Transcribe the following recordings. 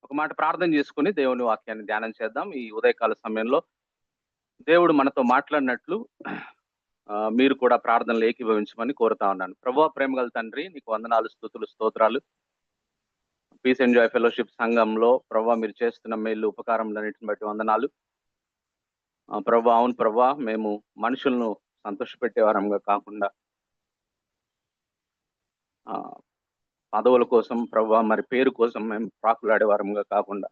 ఒక మాట ప్రార్థన చేసుకొని దేవుని వాక్యాన్ని ధ్యానం చేద్దాం. ఈ ఉదయకాల సమయంలో దేవుడు మనతో మాట్లాడినట్లు మీరు కూడా ప్రార్థనలు ఏకీభవించమని కోరుతా ఉన్నాను. ప్రభువా, ప్రేమగల తండ్రి, నీకు వందనాలు, స్తుతులు, స్తోత్రాలు. పీస్ ఎంజాయ్ ఫెలోషిప్ సంఘంలో ప్రభువా మీరు చేస్తున్న మేలు ఉపకారములన్నిటిని బట్టి వందనాలు. ప్రభువా, అవును ప్రభువా, మేము మనుషులను సంతోషపెట్టే వారంగా కాకుండా పదవుల కోసం ప్రభువా, మరి పేరు కోసం మేము ప్రాకులాడే వారంగా కాకుండా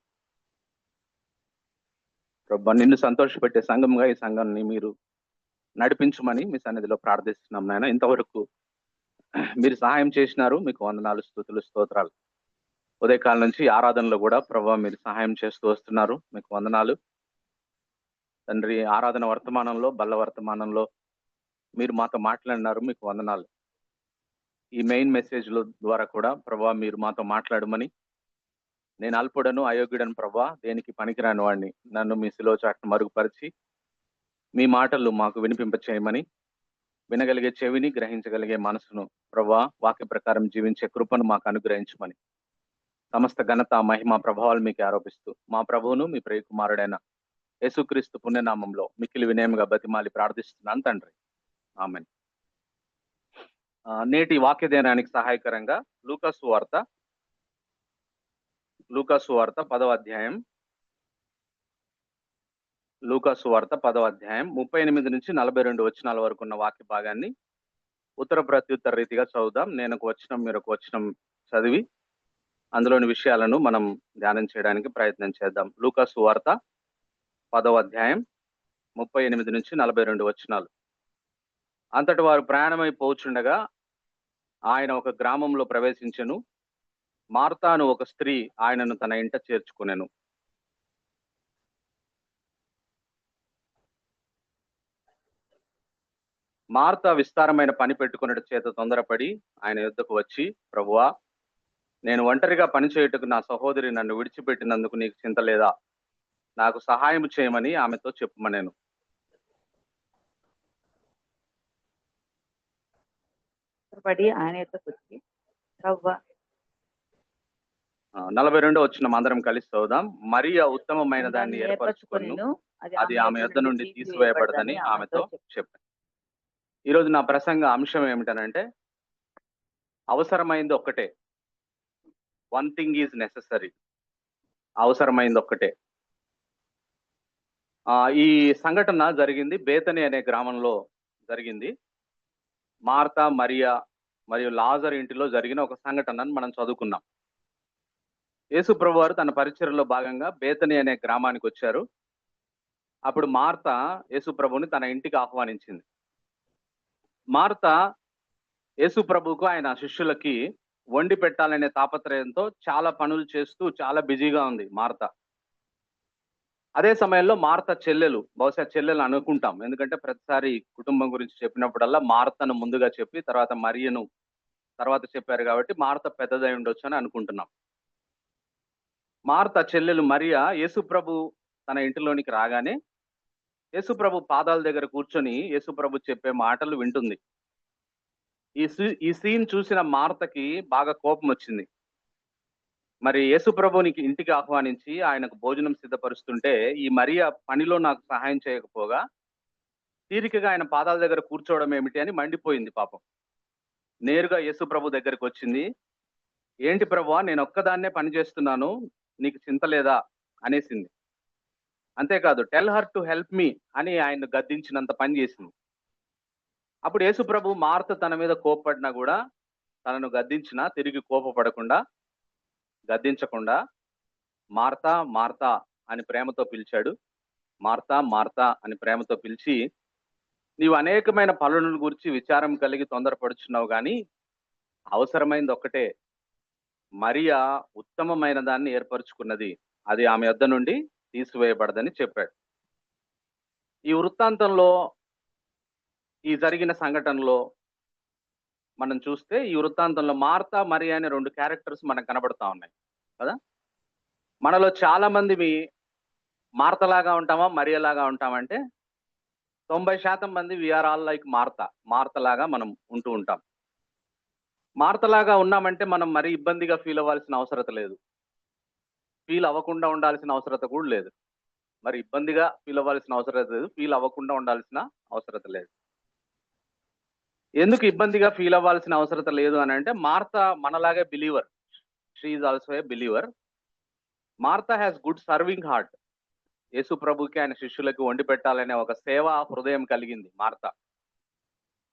ప్రభువా, నిన్ను సంతోషపెట్టే సంఘంగా ఈ సంఘాన్ని మీరు నడిపించమని మీ సన్నిధిలో ప్రార్థిస్తున్నాం నాయన. ఇంతవరకు మీరు సహాయం చేసినారు, మీకు వందనాలు, స్తుతులు, స్తోత్రాలు. ఉదయకాలం నుంచి ఆరాధనలో కూడా ప్రభువా మీరు సహాయం చేస్తూ వస్తున్నారు, మీకు వందనాలు తండ్రి. ఆరాధన వర్తమానంలో, బల్ల వర్తమానంలో మీరు మాతో మాట్లాడినారు, మీకు వందనాలు. ఈ మెయిన్ మెసేజ్ల ద్వారా కూడా ప్రభువా మీరు మాతో మాట్లాడమని, నేను అల్పుడను, అయోగ్యుడను ప్రభువా, దేనికి పనికిరాని వాడిని, నన్ను మీ శిలువ చాటును మరుగుపరిచి మీ మాటలు మాకు వినిపింప చేయమని, వినగలిగే చెవిని, గ్రహించగలిగే మనసును ప్రభువా వాక్య ప్రకారం జీవించే కృపను మాకు అనుగ్రహించమని, సమస్త ఘనత, మహిమ, ప్రభావాలు మీకు ఆరోపిస్తూ మా ప్రభువును మీ ప్రియ కుమారుడైన యేసుక్రీస్తు పుణ్యనామంలో మిక్కిలి వినయముగా బతిమాలి ప్రార్థిస్తున్నాను తండ్రి, ఆమేన్. నేటి వాక్య ధ్యానానికి సహాయకరంగా లూకాసు వార్త 10వ అధ్యాయం, లూకాసు వార్త 10వ అధ్యాయం 38 నుంచి 42 వచనాల వరకు ఉన్న వాక్య భాగాన్ని ఉత్తర ప్రత్యుత్తర రీతిగా చదువుదాం. నేను ఒక వచనం, మీరు ఒక వచనం చదివి అందులోని విషయాలను మనం ధ్యానం చేయడానికి ప్రయత్నం చేద్దాం. లూకాసు వార్త 10వ అధ్యాయం 38 నుంచి 42 వచనాలు. అంతటి వారు ప్రయాణమైపోచుండగా ఆయన ఒక గ్రామంలో ప్రవేశించెను. మార్తాను ఒక స్త్రీ ఆయనను తన ఇంట చేర్చుకునెను. మార్త విస్తారమైన పని పెట్టుకున్నట్టు చేత తొందరపడి ఆయన యొద్దకు వచ్చి, ప్రభువా, నేను ఒంటరిగా పని చేయుటకు నా సహోదరి నన్ను విడిచిపెట్టినందుకు నీకు చింత లేదా? నాకు సహాయం చేయమని ఆమెతో చెప్పమనేను. ఆయన యొద్దకు వచ్చి, ప్రభువా, 42 వచనం అందరం కలిసి చదువుదాం. మరియ ఉత్తమమైన దాన్ని ఏర్పరచుకొను, అది ఆమె యొద్ద నుండి తీసివేయబడదని ఆమెతో చెప్పాను. ఈరోజు నా ప్రసంగ అంశం ఏమిటనంటే, అవసరమైంది ఒక్కటే. One thing is necessary. అవసరమైంది ఒక్కటే. ఈ సంఘటన జరిగింది బేతని అనే గ్రామంలో జరిగింది. మార్తా, మరియా మరియు లాజరు ఇంటిలో జరిగిన ఒక సంఘటనను మనం చదువుకున్నాం. యేసు ప్రభు వారు తన పరిచర్యలో భాగంగా బేతని అనే గ్రామానికి వచ్చారు. అప్పుడు మార్తా యేసు ప్రభుని తన ఇంటికి ఆహ్వానించింది. మార్తా యేసు ప్రభుకు, ఆయన శిష్యులకి వండి పెట్టాలనే తాపత్రయంతో చాలా పనులు చేస్తూ చాలా బిజీగా ఉంది మార్తా. అదే సమయంలో మార్త చెల్లెలు, బహుశా చెల్లెలు అనుకుంటాం, ఎందుకంటే ప్రతిసారి కుటుంబం గురించి చెప్పినప్పుడల్లా మార్తను ముందుగా చెప్పి తర్వాత మరియను తర్వాత చెప్పారు కాబట్టి మార్త పెద్దదై ఉండొచ్చు అని అనుకుంటున్నాం. మార్త చెల్లెలు మరియా యేసుప్రభు తన ఇంటిలోనికి రాగానే యేసుప్రభు పాదాల దగ్గర కూర్చొని యేసుప్రభు చెప్పే మాటలు వింటుంది. ఈ సీన్ చూసిన మార్తకి బాగా కోపం వచ్చింది. మరి యేసుప్రభునికి ఇంటికి ఆహ్వానించి ఆయనకు భోజనం సిద్ధపరుస్తుంటే ఈ మరియా పనిలో నాకు సహాయం చేయకపోగా తీరికగా ఆయన పాదాల దగ్గర కూర్చోవడం ఏమిటి అని మండిపోయింది పాపం. నేరుగా యేసుప్రభు దగ్గరికి వచ్చింది. ఏంటి ప్రభువా, నేను ఒక్కదాన్నే పని చేస్తున్నాను, నీకు చింత లేదా అనేసింది. అంతేకాదు, tell her to help me అని ఆయన గద్దించినంత పని చేసింది. అప్పుడు యేసుప్రభు మార్త తన మీద కోపపడినా కూడా తనను గద్దించినా తిరిగి కోపపడకుండా, గద్దించకుండా మార్తా మార్తా అని ప్రేమతో పిలిచాడు. మార్తా మార్తా అని ప్రేమతో పిలిచి, నీవు అనేకమైన పనుల గురించి విచారం కలిగి తొందరపడుచున్నావు, కానీ అవసరమైంది ఒక్కటే. మరియా ఉత్తమమైన దాన్ని ఏర్పరచుకున్నది, అది ఆమె యొద్ద నుండి తీసివేయబడదని చెప్పాడు. ఈ వృత్తాంతంలో, ఈ జరిగిన సంఘటనలో మనం చూస్తే ఈ వృత్తాంతంలో మార్తా, మరియా అనే రెండు క్యారెక్టర్స్ మనకు కనబడతా ఉన్నాయి కదా. మనలో చాలా మంది మార్తలాగా ఉంటామా, మరియలాగా ఉంటామంటే 90% మంది వీఆర్ ఆల్ లైక్ మార్తలాగా మనం ఉంటూ ఉంటాం. మార్తలాగా ఉన్నామంటే మనం మరీ ఇబ్బందిగా ఫీల్ అవ్వాల్సిన అవసరం లేదు. ఫీల్ అవ్వకుండా ఉండాల్సిన అవసరత కూడా లేదు. మరి ఇబ్బందిగా ఫీల్ అవ్వాల్సిన అవసరం లేదు, ఫీల్ అవ్వకుండా ఉండాల్సిన అవసరం లేదు. ఎందుకు ఇబ్బందిగా ఫీల్ అవ్వాల్సిన అవసరం లేదు అని అంటే, మార్త మనలాగే believer. She is also a believer. Martha has good serving heart. యేసు ప్రభుకి ఆయన శిష్యులకు వండి పెట్టాలనే ఒక సేవా హృదయం కలిగింది Martha.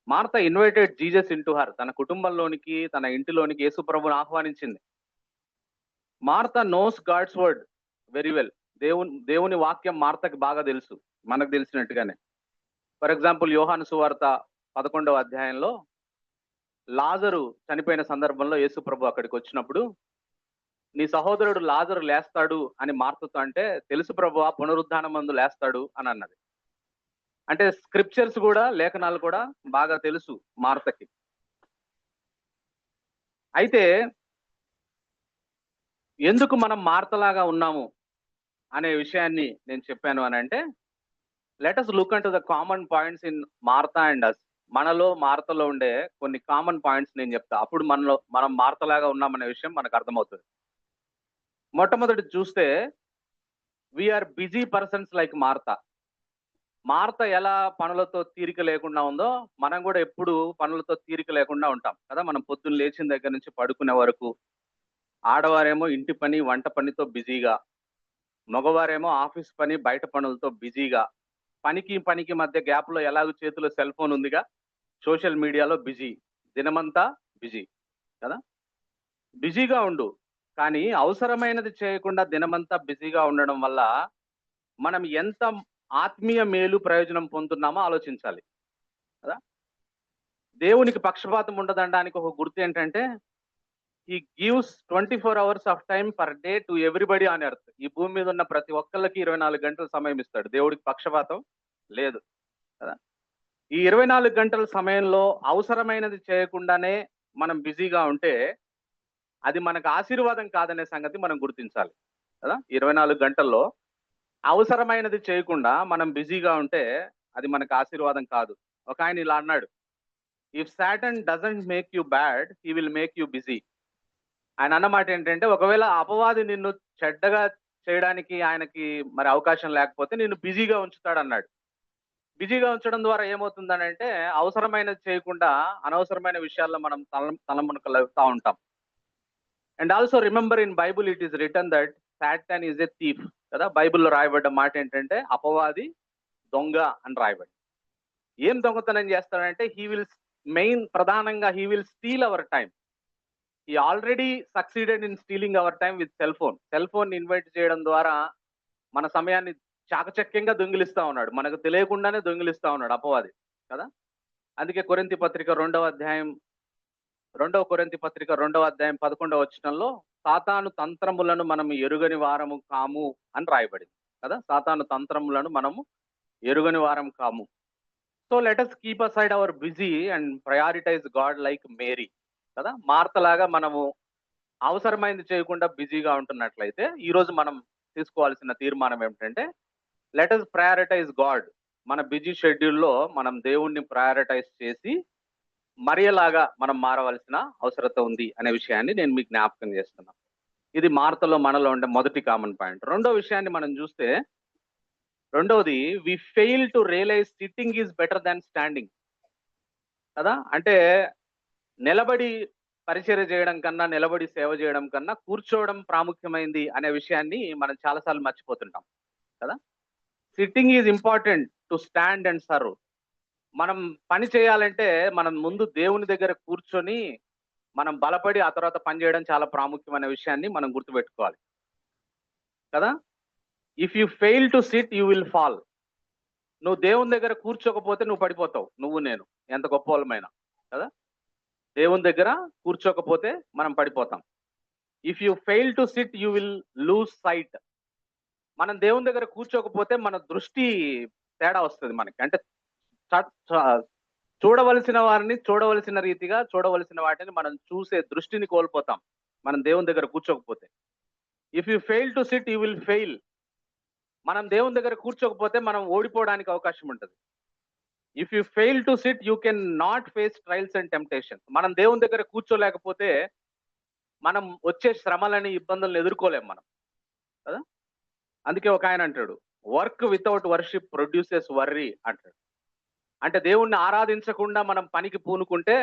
Martha invited Jesus into her. తన కుటుంబంలోనికి, తన ఇంటిలోనికి యేసు ప్రభుని ఆహ్వానించింది. Martha knows God's word very well. దేవుని వాక్యం మార్తకి బాగా తెలుసు, మనకు తెలిసినట్టుగానే. ఫర్ ఎగ్జాంపుల్, యోహాను సువార్త 11వ అధ్యాయంలో లాజరు చనిపోయిన సందర్భంలో యేసు ప్రభు అక్కడికి వచ్చినప్పుడు, నీ సహోదరుడు లాజరు లేస్తాడు అని మార్తతో అంటే, తెలుసు ప్రభువా, పునరుద్ధానం మందు లేస్తాడు అని అన్నది. అంటే స్క్రిప్చర్స్ కూడా, లేఖనాలు కూడా బాగా తెలుసు మార్తకి. అయితే ఎందుకు మనం మార్తలాగా ఉన్నాము అనే విషయాన్ని నేను చెప్పాను అని అంటే, let us look into the common points in Martha and us. మనలో మార్తలో ఉండే కొన్ని కామన్ పాయింట్స్ నేను చెప్తా. అప్పుడు మనం మార్తలాగా ఉన్నామనే విషయం మనకు అర్థమవుతుంది. మొట్టమొదటి చూస్తే, we are busy persons like Martha. Martha ఎలా పనులతో తీరిక లేకుండా ఉందో, మనం కూడా ఎప్పుడు పనులతో తీరిక లేకుండా ఉంటాం కదా. మనం పొద్దున్న లేచిన దగ్గర నుంచి పడుకునే వరకు, ఆడవారేమో ఇంటి పని, వంట పనితో బిజీగా, మగవారేమో ఆఫీస్ పని, బయట పనులతో బిజీగా, పనికి మధ్య గ్యాప్లో ఎలాగో చేతిలో సెల్ ఫోన్ ఉందిగా, సోషల్ మీడియాలో బిజీ, దినమంతా బిజీ కదా. బిజీగా ఉండు, కానీ అవసరమైనది చేయకుండా దినమంతా బిజీగా ఉండడం వల్ల మనం ఎంత ఆత్మీయ మేలు ప్రయోజనం పొందుతున్నామో ఆలోచించాలి కదా. దేవునికి పక్షపాతం ఉండదనడానికి ఒక గుర్తు ఏంటంటే, he gives 24 hours of time per day to everybody on earth. ఈ భూమి మీద ఉన్న ప్రతి ఒక్కళ్ళకి 24 గంటల సమయం ఇస్తాడు. దేవుడికి పక్షపాతం లేదు కదా. ఈ 24 గంటల సమయంలో అవసరమైనది చేయకుండానే మనం బిజీగా ఉంటే, అది మనకు ఆశీర్వాదం కాదనే సంగతి మనం గుర్తించాలి కదా. 24 గంటల్లో అవసరమైనది చేయకుండా మనం బిజీగా ఉంటే అది మనకు ఆశీర్వాదం కాదు. ఒక ఆయన ఇలా అన్నాడు, if Satan doesn't make you bad, he will make you busy. ఆయన అన్నమాట ఏంటంటే, ఒకవేళ అపవాది నిన్ను చెడ్డగా చేయడానికి ఆయనకి మరి అవకాశం లేకపోతే నిన్ను బిజీగా ఉంచుతాడు అన్నాడు. బిజీగా ఉంచడం ద్వారా ఏమవుతుందని అంటే, అవసరమైనది చేయకుండా అనవసరమైన విషయాల్లో మనం తలమునకలవుతా ఉంటాం. And also remember, in Bible it is return that Satan is a thief కదా. బైబిల్లో రాయబడ్డ మాట ఏంటంటే, అపవాది దొంగ అని రాయబడి. ఏం దొంగతనం చేస్తాడంటే, ప్రధానంగా he will steal our time. He already succeeded in stealing our time with cell phone. Cell phone invite చేయడం ద్వారా మన సమయాన్ని చాకచక్యంగా దొంగిలిస్తా ఉన్నాడు, మనకు తెలియకుండానే దొంగిలిస్తా ఉన్నాడు అపవాది కదా. అందుకే కొరింథీ పత్రిక 2వ అధ్యాయం 11వ వచనంలో, సాతాను తంత్రములను మనం ఎరుగని వారము కాము అని రాయబడింది కదా. సాతాను తంత్రములను మనము ఎరుగని వారం కాము. So let us keep aside our busy and prioritise God like Mary కదా. మార్తలాగా మనము అవసరమైనది చేయకుండా బిజీగా ఉంటున్నట్లయితే, ఈరోజు మనం తీసుకోవాల్సిన తీర్మానం ఏమిటంటే, లెట్ us ప్రయారిటైజ్ గాడ్. మన బిజీ షెడ్యూల్లో మనం దేవుణ్ణి ప్రయారిటైజ్ చేసి మరియలాగా మనం మారవలసిన అవసరత ఉంది అనే విషయాన్ని నేను మీకు జ్ఞాపకం చేస్తున్నాను. ఇది మార్తలో మనలో ఉండే మొదటి కామన్ పాయింట్. రెండో విషయాన్ని మనం చూస్తే, రెండవది, we fail to realise sitting is better than standing కదా. అంటే నిలబడి పరిచర్య చేయడం కన్నా, నిలబడి సేవ చేయడం కన్నా కూర్చోవడం ప్రాముఖ్యమైంది అనే విషయాన్ని మనం చాలాసార్లు మర్చిపోతుంటాం కదా. Sitting is important to stand and serve. మనం పని చేయాలంటే మనం ముందు దేవుని దగ్గర కూర్చొని మనం బలపడి ఆ తర్వాత పని చేయడం చాలా ప్రాముఖ్యమైన విషయాన్ని మనం గుర్తుపెట్టుకోవాలి కదా. If you fail to sit, you will fall. నువ్వు దేవుని దగ్గర కూర్చోకపోతే నువ్వు పడిపోతావు, నువ్వు నేను ఎంత గొప్ప వాళ్ళమైనా కదా. దేవుని దగ్గర కూర్చోకపోతే మనం పడిపోతాం. If you fail to sit, you will lose site. మనం దేవుని దగ్గర కూర్చోకపోతే మన దృష్టి తేడా వస్తుంది మనకి. అంటే చూడవలసిన వారిని చూడవలసిన రీతిగా, చూడవలసిన వాటిని మనం చూసే దృష్టిని కోల్పోతాం మనం దేవుని దగ్గర కూర్చోకపోతే. If you fail to sit, you will fail. మనం దేవుని దగ్గర కూర్చోకపోతే మనం ఓడిపోవడానికి అవకాశం ఉంటుంది. If you fail to sit, you can not face trials and temptation. మనం దేవుని దగ్గర కూర్చోలేకపోతే మనం వచ్చే శ్రమలని, ఇబ్బందులను ఎదుర్కోలేం మనం కదా. అందుకే ఒక ఆయన అంటాడు, work without worship produces worry అంటాడు. అంటే దేవుణ్ణి ఆరాధించకుండా మనం పనికి పూనుకుంటే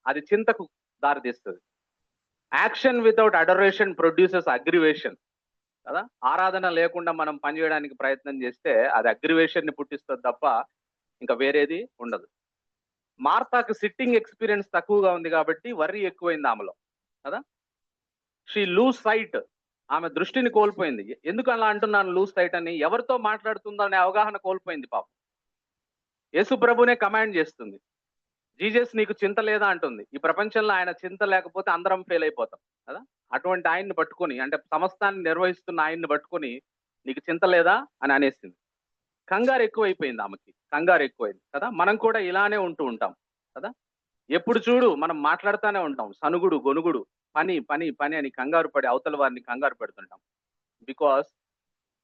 అది చింతకు దారితీస్తుంది. Action without adoration produces aggravation కదా. ఆరాధన లేకుండా మనం పని చేయడానికి ప్రయత్నం చేస్తే అది అగ్రివేషన్ ని పుట్టిస్తుంది తప్ప ఇంకా వేరేది ఉండదు. మార్తాకు సిట్టింగ్ ఎక్స్పీరియన్స్ తక్కువగా ఉంది కాబట్టి వర్రీ ఎక్కువైంది ఆమెలో కదా. షీ లూజ్ సైట్, ఆమె దృష్టిని కోల్పోయింది. ఎందుకు అలా అంటున్నాను లూజ్ సైట్ అని? ఎవరితో మాట్లాడుతుందో అనే అవగాహన కోల్పోయింది పాపం. యేసు ప్రభునే కమాండ్ చేస్తుంది, జీసస్ నీకు చింత లేదా అంటుంది. ఈ ప్రపంచంలో ఆయన చింత లేకపోతే అందరం ఫెయిల్ అయిపోతాం కదా. అటువంటి ఆయన్ని పట్టుకొని, అంటే సమస్తాన్ని నిర్వహిస్తున్న ఆయన్ని పట్టుకొని నీకు చింత లేదా అని అనేసింది. కంగారు ఎక్కువైపోయింది ఆమెకి, కంగారు ఎక్కువైంది కదా. మనం కూడా ఇలానే ఉంటూ ఉంటాం కదా. ఎప్పుడు చూడు మనం మాట్లాడుతూనే ఉంటాం, సనుగుడు గొనుగుడు, పని పని పని అని కంగారు పడి అవతల వారిని కంగారు పెడుతుంటాం. బికాస్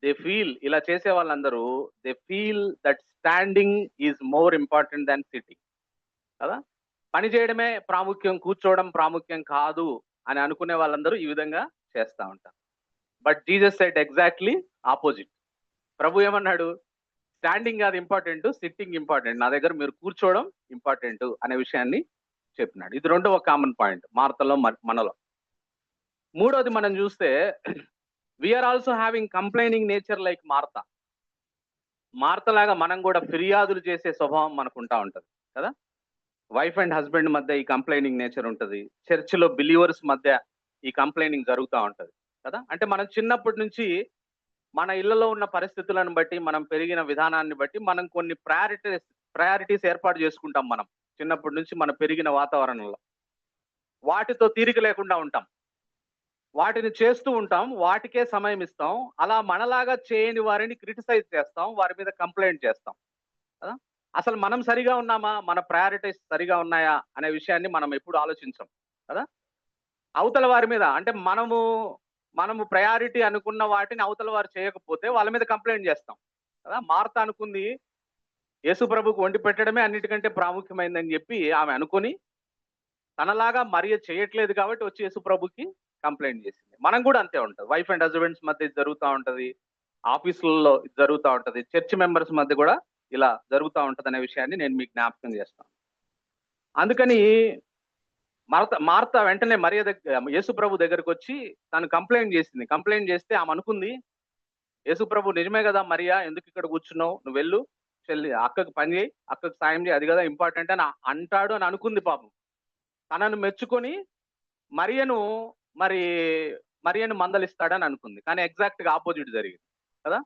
దే ఫీల్, ఇలా చేసే వాళ్ళందరూ they feel that standing is more important than sitting కదా. పని చేయడమే ప్రాముఖ్యం, కూర్చోవడం ప్రాముఖ్యం కాదు అని అనుకునే వాళ్ళందరూ ఈ విధంగా చేస్తూ ఉంటారు. But Jesus said exactly opposite. ప్రభు ఏమన్నాడు? స్టాండింగ్ కాదు ఇంపార్టెంట్, సిట్టింగ్ ఇంపార్టెంట్, నా దగ్గర మీరు కూర్చోవడం ఇంపార్టెంట్ అనే విషయాన్ని చెప్పినాడు. ఇది రెండవ కామన్ పాయింట్ మార్తలో మనలో. మూడోది మనం చూస్తే, we are also having complaining nature like Martha. మార్తలాగా మనం కూడా ఫిర్యాదులు చేసే స్వభావం మనకు ఉంటా ఉంటది కదా. వైఫ్ అండ్ హస్బెండ్ మధ్య ఈ కంప్లైనింగ్ నేచర్ ఉంటుంది. చర్చిలో బిలీవర్స్ మధ్య ఈ కంప్లైనింగ్ జరుగుతూ ఉంటది కదా. అంటే మనం చిన్నప్పటి నుంచి మన ఇళ్లలో ఉన్న పరిస్థితులను బట్టి, మనం పెరిగిన విధానాన్ని బట్టి మనం కొన్ని ప్రయారిటీస్ ఏర్పాటు చేసుకుంటాం. మనం చిన్నప్పటి నుంచి మన పెరిగిన వాతావరణంలో వాటితో తీరిక లేకుండా ఉంటాం, వాటిని చేస్తూ ఉంటాం, వాటికే సమయం ఇస్తాం. అలా మనలాగా చేయని వారిని క్రిటిసైజ్ చేస్తాం, వారి మీద కంప్లైంట్ చేస్తాం కదా. అసలు మనం సరిగా ఉన్నామా, మన ప్రయారిటీస్ సరిగా ఉన్నాయా అనే విషయాన్ని మనం ఎప్పుడు ఆలోచించాం కదా. అవతల వారి మీద, అంటే మనము ప్రయారిటీ అనుకున్న వాటిని అవతల వారు చేయకపోతే వాళ్ళ మీద కంప్లైంట్ చేస్తాం కదా. మార్త అనుకుంది యేసు ప్రభుకు వండి పెట్టడమే అన్నిటికంటే ప్రాముఖ్యమైందని చెప్పి ఆమె అనుకొని తనలాగా మరియ చేయట్లేదు కాబట్టి వచ్చి యేసు ప్రభుకి కంప్లైంట్ చేసింది. మనం కూడా అంతే ఉంటుంది. వైఫ్ అండ్ హస్బెండ్స్ మధ్య ఇది జరుగుతూ ఉంటది, ఆఫీసులలో ఇది జరుగుతూ ఉంటది, చర్చ్ మెంబర్స్ మధ్య కూడా ఇలా జరుగుతూ ఉంటది అనే విషయాన్ని నేను మీకు జ్ఞాపకం చేస్తాను. అందుకని మార్త వెంటనే మరియ దగ్గర, యేసు ప్రభు దగ్గరకు వచ్చి తను కంప్లైంట్ చేసింది. కంప్లైంట్ చేస్తే ఆమె అనుకుంది, యేసు ప్రభు నిజమే కదా మరియా, ఎందుకు ఇక్కడ కూర్చున్నావు, నువ్వు వెళ్ళు, చెల్లి అక్కకు పని చేయి, అక్కకు సాయం చేయి, అది కదా ఇంపార్టెంట్ అని అంటాడు అని అనుకుంది పాపం. తనను మెచ్చుకొని మరియను మందలిస్తాడని అనుకుంది. కానీ ఎగ్జాక్ట్ గా ఆపోజిట్ జరిగింది కదా.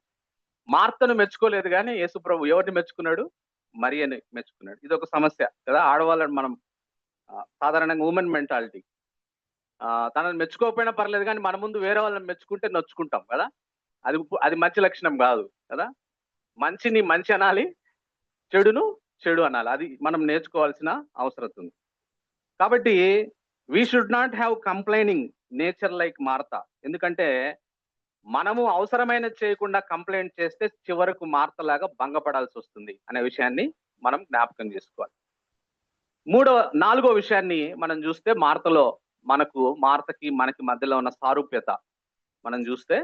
మార్తను మెచ్చుకోలేదు కానీ యేసు ప్రభు ఎవరిని మెచ్చుకున్నాడు? మరియని మెచ్చుకున్నాడు. ఇది ఒక సమస్య కదా. ఆడవాళ్ళని మనం సాధారణంగా ఉమెన్ మెంటాలిటీ, తనని మెచ్చుకోకపోయినా పర్లేదు కానీ మన ముందు వేరే వాళ్ళని మెచ్చుకుంటే నొచ్చుకుంటాం కదా. అది మంచి లక్షణం కాదు కదా. మంచిని మంచి అనాలి, చెడును చెడు అనాలి. అది మనం నేర్చుకోవాల్సిన అవసరం ఉంది. కాబట్టి we should not have complaining nature like Martha. ఎందుకంటే మనము అవసరమైనది చేయకుండా కంప్లైంట్ చేస్తే చివరకు మార్తలాగా భంగపడాల్సి వస్తుంది అనే విషయాన్ని మనం జ్ఞాపకం చేసుకోవాలి. నాలుగో విషయాన్ని మనం చూస్తే, మార్తకి మనకి మధ్యలో ఉన్న సారూప్యత మనం చూస్తే,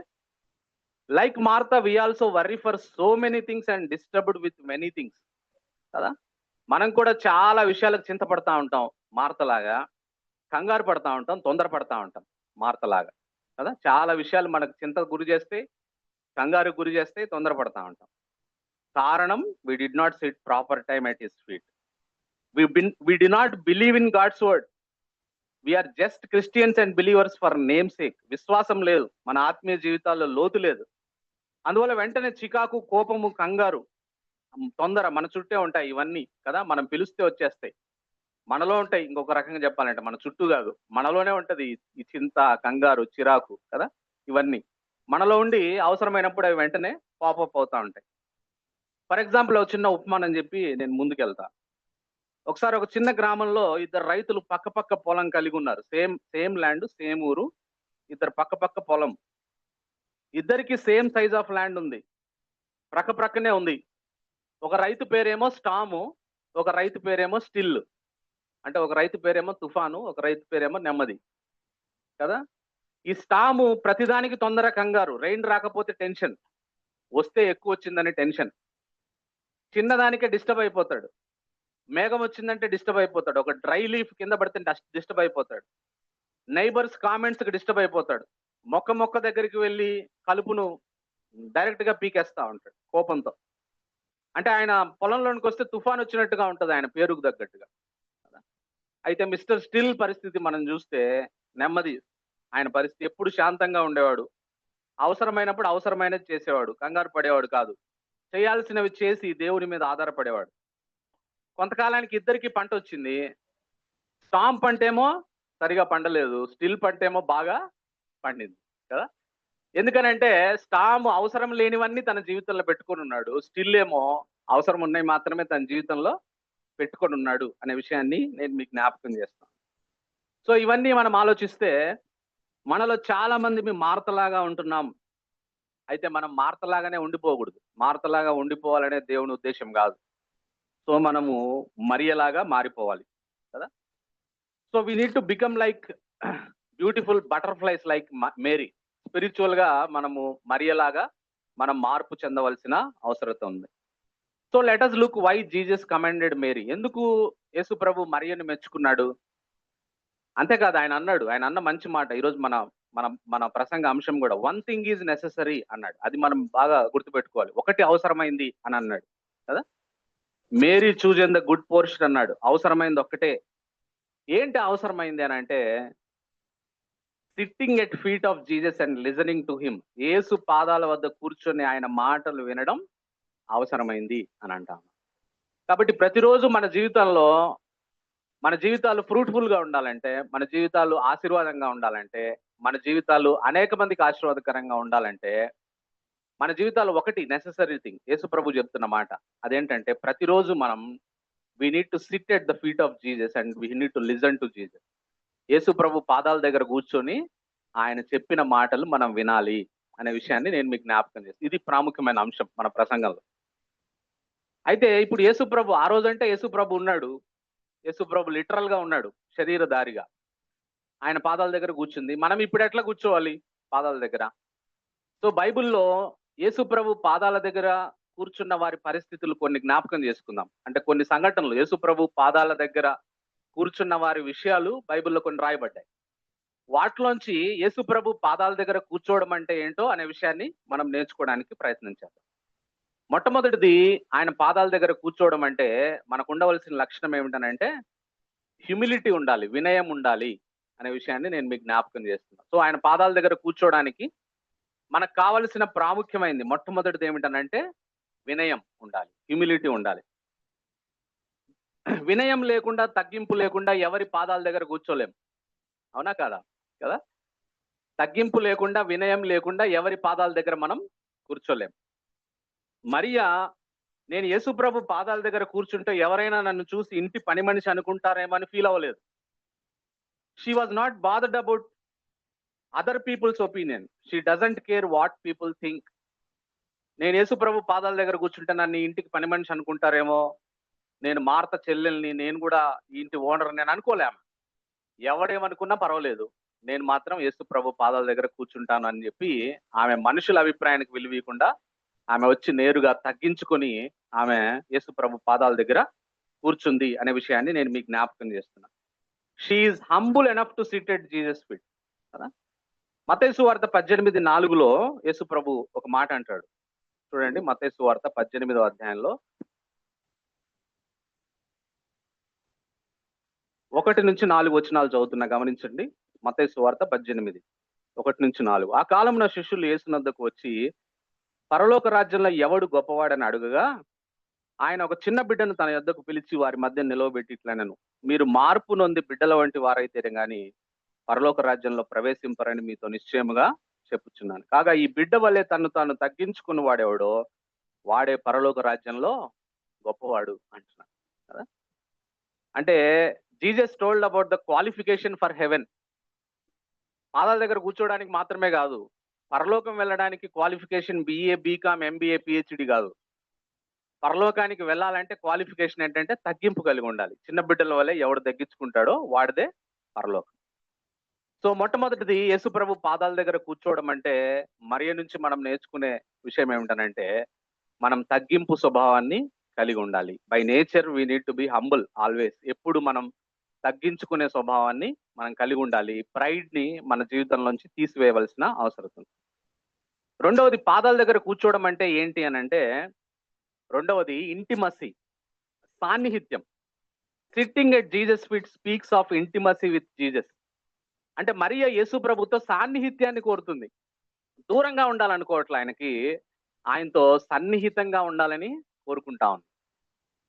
like Martha we also worry for so many things and disturbed with many things కదా. మనం కూడా చాలా విషయాలకు చింతపడతా ఉంటాం మార్తలాగా, కంగారు పడతా ఉంటాం, తొందరపడతా ఉంటాం మార్తలాగా కదా. చాలా విషయాలు మనకు చింత గురి చేస్తే, కంగారు గురి చేస్తే తొందరపడతా ఉంటాం. కారణం, we did not sit proper time at his feet. We do not believe in God's word. We are just Christians and believers for namesake. విశ్వాసం లేదు, మన ఆత్మీయ జీవితాల్లో లోతు లేదు. అందువల్ల వెంటనే చికాకు, కోపము, కంగారు, తొందర మన చుట్టే ఉంటాయి ఇవన్నీ కదా. మనం పిలిస్తే వచ్చేస్తాయి, మనలో ఉంటాయి. ఇంకొక రకంగా చెప్పాలంటే మన చుట్టూ కాదు, మనలోనే ఉంటది ఈ చింత, కంగారు, చిరాకు కదా. ఇవన్నీ మనలో ఉండి అవసరమైనప్పుడు అవి వెంటనే పాపప్ అవుతా ఉంటాయి. ఫర్ ఎగ్జాంపుల్ ఒక చిన్న ఉపమానం చెప్పి నేను ముందుకెళ్తా. ఒకసారి ఒక చిన్న గ్రామంలో ఇద్దరు రైతులు పక్క పొలం కలిగి ఉన్నారు. సేమ్ ల్యాండ్, సేమ్ ఊరు, ఇద్దరు పక్క పొలం. ఇద్దరికి సేమ్ సైజ్ ఆఫ్ ల్యాండ్ ఉంది, ప్రక్కనే ఉంది. ఒక రైతు పేరేమో స్టాము, ఒక రైతు పేరేమో స్టిల్. అంటే ఒక రైతు పేరేమో తుఫాను, ఒక రైతు పేరేమో నెమ్మది కదా. ఈ స్టాము ప్రతిదానికి తొందర కంగారు, రెయిన్ రాకపోతే టెన్షన్, వస్తే ఎక్కువ వచ్చిందని టెన్షన్, చిన్నదానికే డిస్టర్బ్ అయిపోతాడు. మేఘం వచ్చిందంటే డిస్టర్బ్ అయిపోతాడు. ఒక డ్రై లీఫ్ కింద పడితే డిస్టర్బ్ అయిపోతాడు. నైబర్స్ కామెంట్స్ కి డిస్టర్బ్ అయిపోతాడు. మొక్క దగ్గరికి వెళ్ళి కలుపును డైరెక్ట్ గా పీకేస్తా ఉంటాడు కోపంతో. అంటే ఆయన పొలంలోనికి వస్తే తుఫాన్ వచ్చినట్టుగా ఉంటది ఆయన పేరుకు తగ్గట్టుగా. అయితే మిస్టర్ స్టిల్ పరిస్థితి మనం చూస్తే నెమ్మది. ఆయన పరిస్థితి ఎప్పుడు శాంతంగా ఉండేవాడు. అవసరమైనప్పుడు అవసరమైనది చేసేవాడు, కంగారు పడేవాడు కాదు. చేయాల్సినవి చేసి దేవుని మీద ఆధారపడేవాడు. కొంతకాలానికి ఇద్దరికి పంట వచ్చింది. స్టామ్ పంటేమో సరిగా పండలేదు, స్టిల్ పంటేమో బాగా పండింది కదా. ఎందుకనంటే స్టామ్ అవసరం లేనివన్నీ తన జీవితంలో పెట్టుకొని ఉన్నాడు, స్టిల్ ఏమో అవసరం ఉన్నాయి మాత్రమే తన జీవితంలో పెట్టుకొని ఉన్నాడు అనే విషయాన్ని నేను మీకు జ్ఞాపకం చేస్తాను. సో ఇవన్నీ మనం ఆలోచిస్తే మనలో చాలా మంది మేము మార్తలాగా ఉంటున్నాం. అయితే మనం మార్తలాగానే ఉండిపోకూడదు. మార్తలాగా ఉండిపోవాలనే దేవుని ఉద్దేశం కాదు. సో మనము మరియలాగా మారిపోవాలి కదా. So we need to become like beautiful butterflies like Mary. Spiritual గా మనము మరియలాగా మనం మార్పు చెందవలసిన అవసరత ఉంది. So let us look why Jesus commanded Mary. ఎందుకు యేసు ప్రభు మరియను మెచ్చుకున్నాడు? అంతేకాదు, ఆయన అన్న మంచి మాట. ఈరోజు మన మన మన ప్రసంగ అంశం కూడా వన్ థింగ్ ఈజ్ నెసెసరీ అన్నాడు. అది మనం బాగా గుర్తుపెట్టుకోవాలి. ఒకటి అవసరమైంది అని అన్నాడు కదా. Mary choose the good portion అన్నాడు. అవసరమైంది ఒక్కటే. ఏంటి అవసరమైంది అని అంటే, sitting at feet of Jesus and listening to him. యేసు పాదాల వద్ద కూర్చొని ఆయన మాటలు వినడం అవసరమైంది అని అంటాము. కాబట్టి ప్రతిరోజు మన జీవితాలు ఫ్రూట్ఫుల్ గా ఉండాలంటే, మన జీవితాలు ఆశీర్వాదంగా ఉండాలంటే, మన జీవితాలు అనేక మందికి ఆశీర్వాదకరంగా ఉండాలంటే, మన జీవితాలు ఒకటి నెసెసరీ థింగ్ యేసు ప్రభు చెప్తున్న మాట. అదేంటంటే ప్రతిరోజు మనం we need to sit at the feet of Jesus and we need to listen to Jesus. యేసు ప్రభు పాదాల దగ్గర కూర్చొని ఆయన చెప్పిన మాటలు మనం వినాలి అనే విషయాన్ని నేను మీకు జ్ఞాపకం చేస్తాను. ఇది ప్రాముఖ్యమైన అంశం మన ప్రసంగంలో. అయితే ఇప్పుడు యేసు ప్రభు, ఆ రోజంటే యేసు ప్రభు ఉన్నాడు. యేసు ప్రభు లిటరల్ గా ఉన్నాడు, శరీరధారిగా. ఆయన పాదాల దగ్గర కూర్చుంది. మనం ఇప్పుడు ఎట్లా కూర్చోవాలి పాదాల దగ్గర? సో బైబిల్లో యేసు ప్రభు పాదాల దగ్గర కూర్చున్న వారి పరిస్థితులు కొన్ని జ్ఞాపకం చేసుకుందాం. అంటే కొన్ని సంఘటనలు, యేసు ప్రభు పాదాల దగ్గర కూర్చున్న వారి విషయాలు బైబిల్లో కొన్ని రాయబడ్డాయి. వాటిలోంచి యేసు ప్రభు పాదాల దగ్గర కూర్చోవడం అంటే ఏంటో అనే విషయాన్ని మనం నేర్చుకోవడానికి ప్రయత్నించాలి. మొట్టమొదటిది, ఆయన పాదాల దగ్గర కూర్చోవడం అంటే మనకు ఉండవలసిన లక్షణం ఏమిటనంటే హ్యూమిలిటీ ఉండాలి, వినయం ఉండాలి అనే విషయాన్ని నేను మీకు జ్ఞాపకం చేస్తున్నాను. సో ఆయన పాదాల దగ్గర కూర్చోవడానికి మనకు కావలసిన ప్రాముఖ్యమైనది మొట్టమొదటిది ఏమిటనంటే వినయం ఉండాలి, హ్యూమిలిటీ ఉండాలి. వినయం లేకుండా, తగ్గింపు లేకుండా ఎవరి పాదాల దగ్గర కూర్చోలేం. అవునా కాదా? కదా. తగ్గింపు లేకుండా, వినయం లేకుండా ఎవరి పాదాల దగ్గర మనం కూర్చోలేం. మరియా, నేను యేసు ప్రభు పాదాల దగ్గర కూర్చుంటే ఎవరైనా నన్ను చూసి ఇంటి పని మనిషి అనుకుంటారేమో అని ఫీల్ అవ్వలేదు. She was not bothered about other peoples opinion. She doesn't care what people think. నేను యేసు ప్రభు పాదాల దగ్గర కూర్చుంటే నన్ను ఇంటికి పని మనిషి అనుకుంటారేమో, నేను మార్త చెల్లెల్ని, నేను కూడా ఈ ఇంటి ఓనర్ నేను అనుకోలేము. ఎవడేమనుకున్నా పర్వాలేదు, నేను మాత్రం యేసు ప్రభు పాదాల దగ్గర కూర్చుంటాను అని చెప్పి ఆమె మనుషుల అభిప్రాయానికి విలువీయకుండా ఆమె వచ్చి నేరుగా తగ్గించుకొని ఆమె యేసు ప్రభు పాదాల దగ్గర కూర్చుంది అనే విషయాన్ని నేను మీకు జ్ఞాపకం చేస్తున్నాను. She is humble enough to sit at Jesus feet కదా. మత్తయి సువార్త 18:4 యేసు ప్రభు ఒక మాట అంటాడు. చూడండి, మత్తయి సువార్త 18వ అధ్యాయంలో 1-4 వచనాలు చదువుతున్నా, గమనించండి. మత్తయి సువార్త 18:1-4. ఆ కాలంలో శిష్యులు యేసునద్దకు వచ్చి, పరలోక రాజ్యంలో ఎవడు గొప్పవాడని అడుగగా, ఆయన ఒక చిన్న బిడ్డను తన యొద్దకు పిలిచి వారి మధ్య నిలవబెట్టి ఇట్లనెను, మీరు మార్పు నొంది బిడ్డల వంటి వారైతే గాని పరలోక రాజ్యంలో ప్రవేశింపరని మీతో నిశ్చయముగా చెప్పుచున్నాను. కాగా ఈ బిడ్డ వల్లే తను తాను తగ్గించుకున్న వాడెవడో వాడే పరలోక రాజ్యంలో గొప్పవాడు అంటున్నాడు కదా. అంటే Jesus told about the qualification for haven. పాదాల దగ్గర కూర్చోవడానికి మాత్రమే కాదు, పరలోకం వెళ్ళడానికి qualification BA, BCom, MBA, PhD కాదు. పరలోకానికి వెళ్ళాలంటే క్వాలిఫికేషన్ ఏంటంటే తగ్గింపు కలిగి ఉండాలి. చిన్న బిడ్డల వల్లే ఎవడు తగ్గించుకుంటాడో వాడిదే పరలోకం. సో మొట్టమొదటిది యేసు ప్రభు పాదాల దగ్గర కూర్చోవడం అంటే మరియ నుంచి మనం నేర్చుకునే విషయం ఏమిటనంటే మనం తగ్గింపు స్వభావాన్ని కలిగి ఉండాలి. By nature we need to be humble always. ఎప్పుడు మనం తగ్గించుకునే స్వభావాన్ని మనం కలిగి ఉండాలి. ప్రైడ్ ని మన జీవితంలోంచి తీసివేయవలసిన అవసరం ఉంది. రెండవది పాదాల దగ్గర కూర్చోవడం అంటే ఏంటి అని అంటే, రెండవది ఇంటిమసీ, సాన్నిహిత్యం. Sitting at Jesus feet speaks of intimacy with Jesus. అంటే మరియ యేసు ప్రభుతో సాన్నిహిత్యాన్ని కోరుతుంది. దూరంగా ఉండాలనుకోవట్లే ఆయనకి, ఆయనతో సన్నిహితంగా ఉండాలని కోరుకుంటా ఉంది.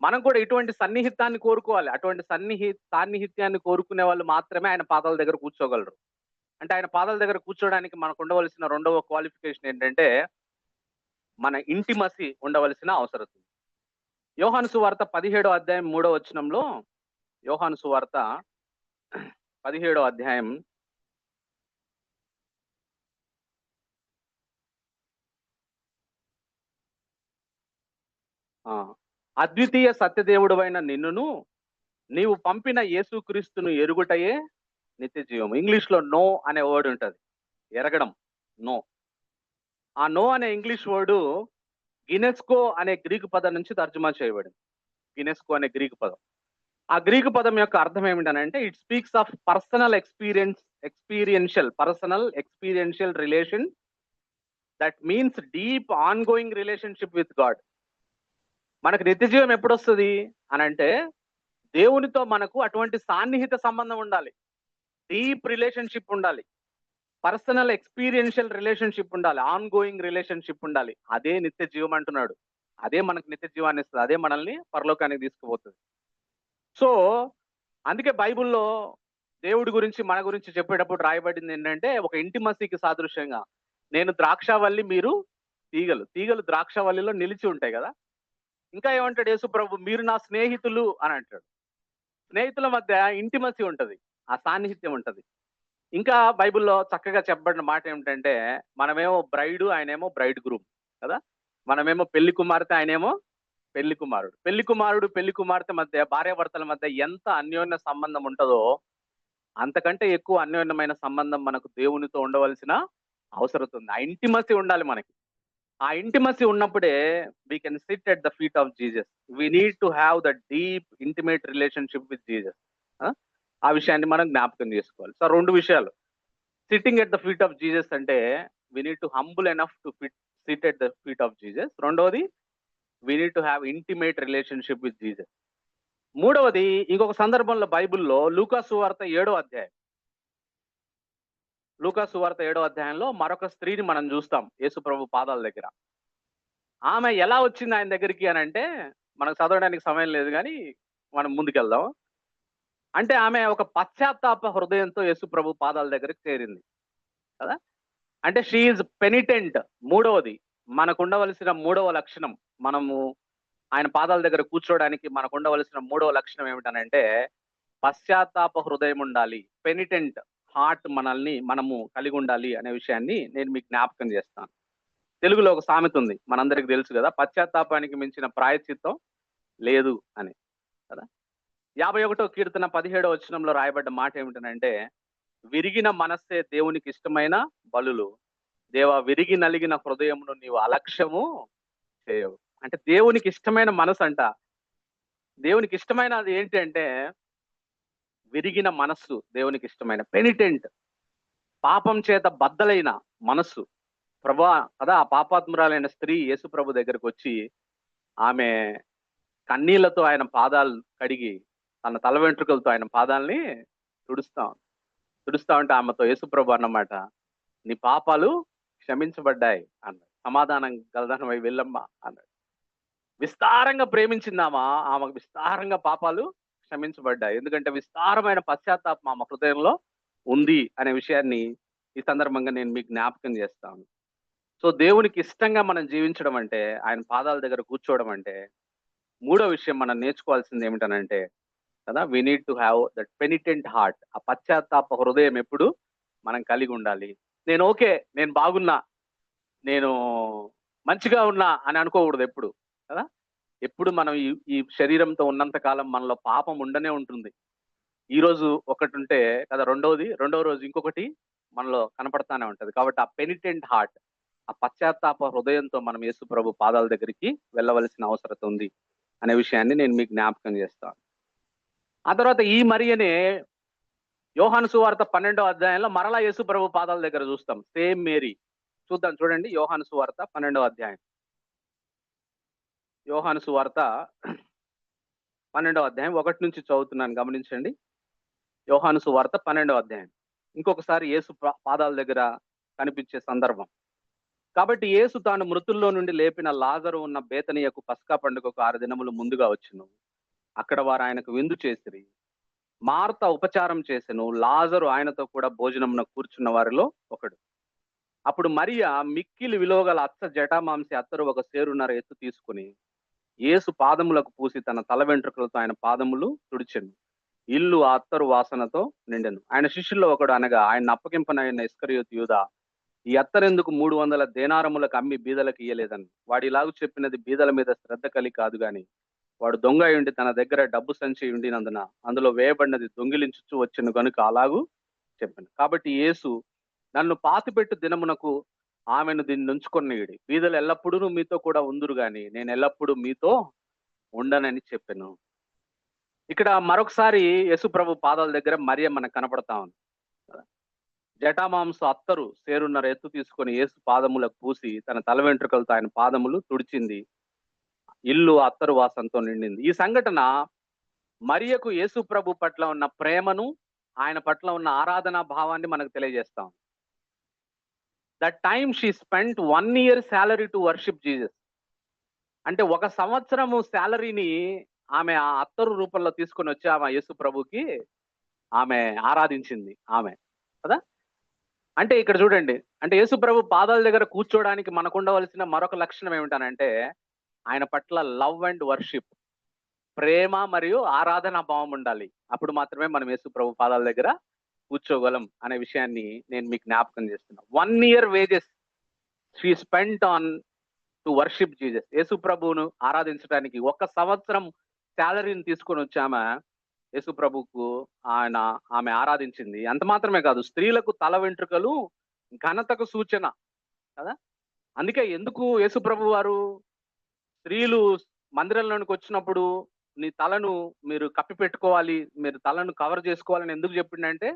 మనం కూడా ఇటువంటి సన్నిహితాన్ని కోరుకోవాలి. అటువంటి సాన్నిహిత్యాన్ని కోరుకునే వాళ్ళు మాత్రమే ఆయన పాదాల దగ్గర కూర్చోగలరు. అంటే ఆయన పాదాల దగ్గర కూర్చోడానికి మనకు ఉండవలసిన రెండవ క్వాలిఫికేషన్ ఏంటంటే మన ఇంటిమసీ ఉండవలసిన అవసరం ఉంది. యోహాను సువార్త 17వ అధ్యాయం 3వ వచనంలో, యోహాను సువార్త 17వ అధ్యాయం అద్వితీయ సత్యదేవుడైన నిన్నును నీవు పంపిన యేసుక్రీస్తును ఎరుగుటయే నిత్య జీవం. ఇంగ్లీష్ లో నో అనే వర్డ్ ఉంటది, ఎరగడం, నో. ఆ నో అనే ఇంగ్లీష్ వర్డు గినెస్కో అనే గ్రీకు పదం నుంచి తర్జుమా చేయబడింది. గినెస్కో అనే గ్రీకు పదం. ఆ గ్రీకు పదం యొక్క అర్థం ఏమిటనంటే it speaks of personal experiential relation that means deep ongoing relationship with God. మనకు నిత్య జీవం ఎప్పుడు వస్తుంది అని అంటే దేవునితో మనకు అటువంటి సాన్నిహిత సంబంధం ఉండాలి, డీప్ రిలేషన్షిప్ ఉండాలి, పర్సనల్ ఎక్స్పీరియన్షియల్ రిలేషన్షిప్ ఉండాలి, ఆన్ గోయింగ్ రిలేషన్షిప్ ఉండాలి. అదే నిత్య జీవం అంటున్నాడు. అదే మనకు నిత్య జీవాన్ని ఇస్తుంది, అదే మనల్ని పరలోకానికి తీసుకుపోతుంది. సో అందుకే బైబిల్లో దేవుడి గురించి మన గురించి చెప్పేటప్పుడు రాయబడింది ఏంటంటే ఒక ఇంటిమసీకి సాదృశ్యంగా, నేను ద్రాక్షావల్లి మీరు తీగలు, తీగలు ద్రాక్షావల్లిలో నిలిచి ఉంటాయి కదా. ఇంకా ఏమంటాడు యేసు ప్రభు, మీరు నా స్నేహితులు అని అంటాడు. స్నేహితుల మధ్య ఇంటిమసీ ఉంటది, ఆ సాన్నిహిత్యం ఉంటది. ఇంకా బైబిల్లో చక్కగా చెప్పబడిన మాట ఏమిటంటే మనమేమో బ్రైడు, ఆయనేమో బ్రైడ్ గ్రూమ్ కదా. మనమేమో పెళ్లి కుమార్తె, ఆయనేమో పెళ్లి కుమారుడు. పెళ్లి కుమార్తె మధ్య, భార్యాభర్తల మధ్య ఎంత అన్యోన్య సంబంధం ఉంటుందో అంతకంటే ఎక్కువ అన్యోన్యమైన సంబంధం మనకు దేవునితో ఉండవలసిన అవసరం ఉంది. ఆ ఇంటిమసీ ఉండాలి మనకి. ఆ ఇంటిమసీ ఉన్నప్పుడే we can sit at the feet of Jesus. We need to have the deep intimate relationship with Jesus. ఆ విషయాన్ని మనం జ్ఞాపకం చేసుకోవాలి. సో రెండు విషయాలు, sitting at the feet of Jesus అంటే we need to humble enough to sit at the feet of Jesus. రెండవది we need to have intimate relationship with Jesus. మూడవది ఇంకొక సందర్భంలో బైబిల్లో లూకా సువార్త 7వ అధ్యాయం, లూకా సువార్త 7వ అధ్యాయంలో మరొక స్త్రీని మనం చూస్తాం యేసు ప్రభు పాదాల దగ్గర. ఆమె ఎలా వచ్చింది ఆయన దగ్గరికి అని అంటే మనకు చదవడానికి సమయం లేదు కానీ మనం ముందుకెళ్దాం. అంటే ఆమె ఒక పశ్చాత్తాప హృదయంతో యేసు ప్రభు పాదాల దగ్గరికి చేరింది కదా. అంటే షీఈ్ పెనిటెంట్. మూడవది మనకు ఉండవలసిన మూడవ లక్షణం, మనము ఆయన పాదాల దగ్గర కూర్చోవడానికి మనకు ఉండవలసిన మూడవ లక్షణం ఏమిటనంటే పశ్చాత్తాప హృదయం ఉండాలి. పెనిటెంట్ హార్ట్ మనము కలిగి ఉండాలి అనే విషయాన్ని నేను మీకు జ్ఞాపకం చేస్తాను. తెలుగులో ఒక సామెత ఉంది, మనందరికి తెలుసు కదా, పశ్చాత్తాపానికి మించిన ప్రాయశ్చిత్తం లేదు అని కదా. 51వ కీర్తన 17వ వచనంలో రాయబడ్డ మాట ఏమిటనంటే విరిగిన మనస్సే దేవునికి ఇష్టమైన బలులు, దేవా విరిగి నలిగిన హృదయమును నీవు అలక్ష్యము చేయవు. అంటే దేవునికి ఇష్టమైన మనసు అంట. దేవునికి ఇష్టమైన అది ఏంటి అంటే విరిగిన మనస్సు దేవునికి ఇష్టమైన, పెనిటెంట్, పాపం చేత బద్దలైన మనస్సు. ప్రభా కదా, ఆ పాపాత్మురాలైన స్త్రీ యేసు ప్రభు దగ్గరకు వచ్చి ఆమె కన్నీళ్లతో ఆయన పాదాలు కడిగి తన తల వెంట్రుకలతో ఆయన పాదాలని తుడుస్తా ఉంటే ఆమెతో యేసు ప్రభు అన్నమాట, నీ పాపాలు క్షమించబడ్డాయి అన్నాడు. సమాధానం గలదానమై వెళ్ళమ్మా అన్నాడు. విస్తారంగా ప్రేమించిందామా, ఆమెకు విస్తారంగా పాపాలు క్షమించబడ్డాయి. ఎందుకంటే విస్తారమైన పశ్చాత్తాపం ఆమె హృదయంలో ఉంది అనే విషయాన్ని ఈ సందర్భంగా నేను మీకు జ్ఞాపకం చేస్తాను. సో దేవునికి ఇష్టంగా మనం జీవించడం అంటే, ఆయన పాదాల దగ్గర కూర్చోవడం అంటే, మూడో విషయం మనం నేర్చుకోవాల్సింది ఏమిటనంటే కదా, we need to have that penitent heart. ఆ పశ్చాత్తాప హృదయం ఎప్పుడు మనం కలిగి ఉండాలి. నేను బాగున్నా, నేను మంచిగా ఉన్నా అని అనుకోకూడదు ఎప్పుడు కదా. ఎప్పుడు మనం ఈ శరీరంతో ఉన్నంత కాలం మనలో పాపం ఉండనే ఉంటుంది. ఈ రోజు ఒకటి ఉంటే కదా, రెండవ రోజు ఇంకొకటి మనలో కనపడతానే ఉంటది. కాబట్టి ఆ పెనిటెంట్ హార్ట్, ఆ పశ్చాత్తాప హృదయంతో మనం యేసు ప్రభు పాదాల దగ్గరికి వెళ్ళవలసిన అవసరం ఉంది అనే విషయాన్ని నేను మీకు జ్ఞాపకం చేస్తాను. ఆ తర్వాత ఈ మరియనే యోహాను సువార్త 12వ అధ్యాయంలో మరలా యేసు ప్రభు పాదాల దగ్గర చూస్తాం. Same Mary. చూద్దాం, చూడండి, యోహాను సువార్త 12వ అధ్యాయం. యోహాను సువార్త 12వ అధ్యాయం 1 నుంచి చదువుతున్నాను, గమనించండి. యోహాను సువార్త 12వ అధ్యాయం. ఇంకొకసారి యేసు పాదాల దగ్గర కనిపించే సందర్భం. కాబట్టి యేసు తాను మృతుల్లో నుండి లేపిన లాజరు ఉన్న బేతనియకు పస్కా పండుగకు 6 దినములు ముందుగా వచ్చెను. అక్కడ వారు ఆయనకు విందు చేసిరి. మార్త ఉపచారం చేసెను, లాజరు ఆయనతో కూడా భోజనమున కూర్చున్న వారిలో ఒకడు. అప్పుడు మరియా మిక్కిలి విలువగల అచ్చ జటామాంసి అత్తరు ఒక సేరున్నర ఎత్తు తీసుకుని యేసు పాదములకు పూసి తన తల వెంట్రుకలతో ఆయన పాదములు తుడిచెను. ఇల్లు ఆ అత్తరు వాసనతో నిండెను. ఆయన శిష్యుల్లో ఒకడు అనగా ఆయన అప్పగింపనైన ఇస్కరియోతు యూదా, ఈ అత్తరెందుకు 300 దేనారములకు అమ్మి బీదలకు ఇయ్యలేదని. వాడు ఇలాగూ చెప్పినది బీదల మీద శ్రద్ధ కలిగి కాదు గాని, వాడు దొంగ ఉండి తన దగ్గర డబ్బు సంచి ఉండినందున అందులో వేయబడినది దొంగిలించుచు వచ్చెను గనుక అలాగూ చెప్పాను. కాబట్టి యేసు, నన్ను పాతిపెట్టు దినమునకు ఆమెను దీన్ని ఉంచుకొనియుడి. బీదలు ఎల్లప్పుడూ మీతో కూడా ఉందురు గాని నేను ఎల్లప్పుడూ మీతో ఉండనని చెప్పాను. ఇక్కడ మరొకసారి యేసు ప్రభు పాదాల దగ్గర మరియ మనకు కనపడతా ఉంది. జటామాంసు అత్తరు సేరున్నర ఎత్తు తీసుకొని యేసు పాదములకు పూసి తన తల వెంట్రుకలతో ఆయన పాదములు తుడిచింది. ఇల్లు అత్తరు వాసనతో నిండింది. ఈ సంఘటన మరియకు యేసు ప్రభు పట్ల ఉన్న ప్రేమను, ఆయన పట్ల ఉన్న ఆరాధనా భావాన్ని మనకు తెలియజేస్తాం. That time she spent 1 year salary to worship Jesus. అంటే 1 సంవత్సరము శాలరీని ఆమె ఆ అత్తరు రూపంలో తీసుకొని వచ్చి ఆమె యేసు ప్రభుకి ఆమె ఆరాధించింది ఆమె కదా. అంటే ఇక్కడ చూడండి, అంటే యేసు ప్రభు పాదాల దగ్గర కూర్చోడానికి మనకు ఉండవలసిన మరొక లక్షణం ఏమిటనంటే ఆయన పట్ల లవ్ అండ్ వర్షిప్, ప్రేమ మరియు ఆరాధన భావం ఉండాలి. అప్పుడు మాత్రమే మనం యేసు ప్రభు పాదాల దగ్గర కూర్చోగలం అనే విషయాన్ని నేను మీకు జ్ఞాపకం చేస్తున్నా. 1 year wages she spent on to worship Jesus. యేసు ప్రభువును ఆరాధించడానికి 1 సంవత్సరం శాలరీని తీసుకొని వచ్చామా యేసు ప్రభుకు ఆమె ఆరాధించింది. అంత మాత్రమే కాదు, స్త్రీలకు తల వెంట్రుకలు ఘనతకు సూచన కదా. అందుకే ఎందుకు యేసు ప్రభు వారు స్త్రీలు మందిరంలోనికి వచ్చినప్పుడు నీ తలను మీరు కప్పి పెట్టుకోవాలి, మీరు తలను కవర్ చేసుకోవాలని ఎందుకు చెప్పిండంటే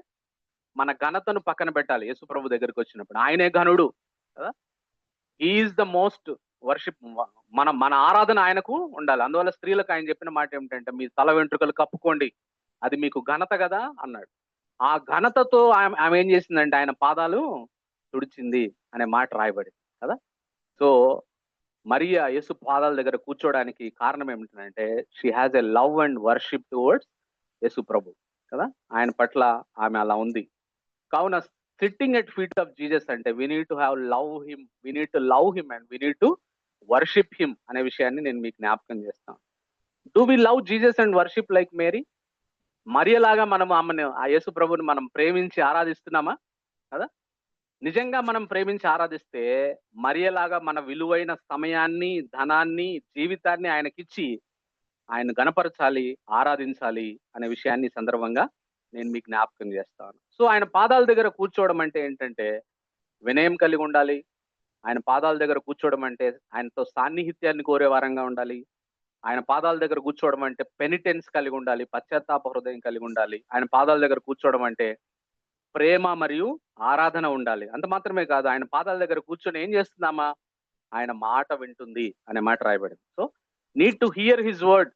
మన ఘనతను పక్కన పెట్టాలి. యేసు ప్రభు దగ్గరికి వచ్చినప్పుడు ఆయనే ఘనుడు కదా. Is the most worship. మన ఆరాధన ఆయనకు ఉండాలి. అందువల్ల స్త్రీలకు ఆయన చెప్పిన మాట ఏమిటంటే మీ తల వెంట్రుకలు కప్పుకోండి, అది మీకు ఘనత కదా అన్నాడు. ఆ ఘనతతో ఆమె ఏం చేసిందంటే ఆయన పాదాలు తుడిచింది అనే మాట రాయబడి కదా. సో మరియా యేసు పాదాల దగ్గర కూర్చోడానికి కారణం ఏమిటంటే she has a love and worship towards యేసు ప్రభు కదా. ఆయన పట్ల ఆమె అలా ఉంది. కావున sitting at feet of Jesus అంటే we need to have love him, we need to love him and we need to worship him అనే విషయాన్ని నేను మీకు జ్ఞాపకం చేస్తాను. Do we love Jesus and worship like Mary? మరియలాగా మనం ఆమెను, ఆ యేసు ప్రభుని మనం ప్రేమించి ఆరాధిస్తున్నామా కదా. నిజంగా మనం ప్రేమించి ఆరాధిస్తే మరియలాగా మన విలువైన సమయాన్ని, ధనాన్ని, జీవితాన్ని ఆయనకిచ్చి ఆయన గణపరచాలి, ఆరాధించాలి అనే విషయాన్ని సందర్భంగా నేను మీకు జ్ఞాపకం చేస్తాను. సో ఆయన పాదాల దగ్గర కూర్చోవడం అంటే ఏంటంటే వినయం కలిగి ఉండాలి. ఆయన పాదాల దగ్గర కూర్చోవడం అంటే ఆయనతో సాన్నిహిత్యాన్ని కోరే వారంగా ఉండాలి. ఆయన పాదాల దగ్గర కూర్చోవడం అంటే పెనిటెన్స్ కలిగి ఉండాలి, పశ్చాత్తాప హృదయం కలిగి ఉండాలి. ఆయన పాదాల దగ్గర కూర్చోవడం అంటే ప్రేమ మరియు ఆరాధన ఉండాలి. అంత మాత్రమే కాదు, ఆయన పాదాల దగ్గర కూర్చొని ఏం చేస్తున్నామా, ఆయన మాట వింటుంది అనే మాట రాయబడింది. So need to hear his word.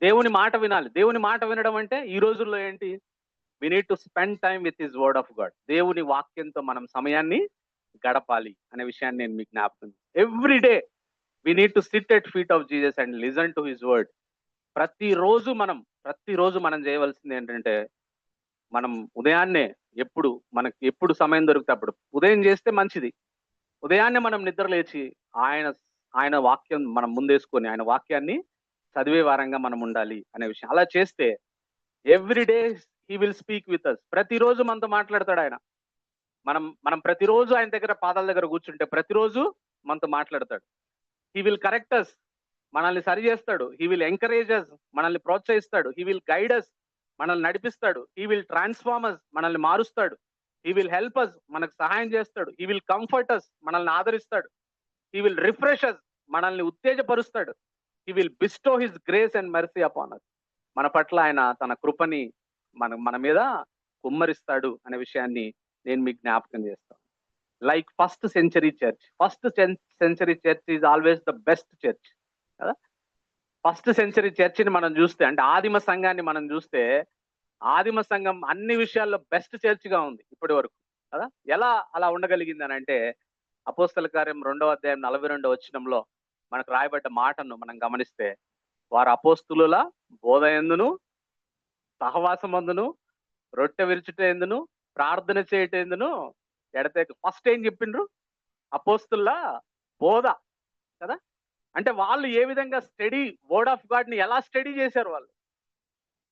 దేవుని మాట వినాలి. దేవుని మాట వినడం అంటే ఈ రోజుల్లో ఏంటి, we need to spend time with his word of God. దేవుని వాక్యంతో మనం సమయాన్ని గడపాలి అనే విషయాన్ని నేను మీకు జ్ఞాపకం. Every day we need to sit at feet of Jesus and listen to his word. ప్రతిరోజు మనం చేయవలసింది ఏంటంటే మనం ఉదయాన్నే మనకి ఎప్పుడు సమయం దొరికితే అప్పుడు ఉదయం చేస్తే మంచిది. ఉదయాన్నే మనం నిద్ర లేచి ఆయన వాక్యం మనం ముందేసుకొని ఆయన వాక్యాన్ని చదివే వారంగా మనం ఉండాలి అనే విషయం. అలా చేస్తే every day he will speak with us. ప్రతిరోజు మనతో మాట్లాడతాడు ఆయన. మనం ప్రతిరోజు ఆయన దగ్గర పాదాల దగ్గర కూర్చుంటే ప్రతిరోజు మనతో మాట్లాడతాడు. హీ విల్ కరెక్ట్ అస్, మనల్ని సరి చేస్తాడు. హీ విల్ ఎంకరేజ్ అస్, మనల్ని ప్రోత్సహిస్తాడు. హీ విల్ గైడ్ అస్, మనల్ని నడిపిస్తాడు. హీ విల్ ట్రాన్స్ఫార్మ్ అస్, మనల్ని మారుస్తాడు. హీ విల్ హెల్ప్ అస్, మనకు సహాయం చేస్తాడు. హీ విల్ కంఫర్ట్ అస్, మనల్ని ఆదరిస్తాడు. హీ విల్ రిఫ్రెష్ అస్, మనల్ని ఉత్తేజపరుస్తాడు. He will bestow his grace and mercy upon us, మన పట్ల ఆయన తన కృపని మన మీద కుమ్మరిస్తాడు అనే విషయాన్ని నేను మీకు జ్ఞాపకం చేస్తాను. Like first century church is always the best church కదా. ఫస్ట్ సెంచరీ చర్చిని మనం చూస్తే, అంటే ఆదిమ సంఘాన్ని మనం చూస్తే, ఆదిమ సంఘం అన్ని విషయాల్లో బెస్ట్ చర్చ్ గా ఉంది ఇప్పటి వరకు కదా. ఎలా అలా ఉండగలిగింది అని అంటే, అపోస్తల కార్యం 2వ అధ్యాయం 42వ వచనంలో మనకు రాయబడ్డ మాటను మనం గమనిస్తే, వారు అపోస్తులుల బోధ యందును, సహవాసమందును, రొట్టె విరుచుట ఎందును, ప్రార్థన చేయట ఎందును ఎడతెగక. ఫస్ట్ ఏం చెప్పిండ్రు? అపోస్తుల బోధ కదా. అంటే వాళ్ళు ఏ విధంగా స్టడీ వర్డ్ ఆఫ్ గాడ్ ని ఎలా స్టడీ చేశారు, వాళ్ళు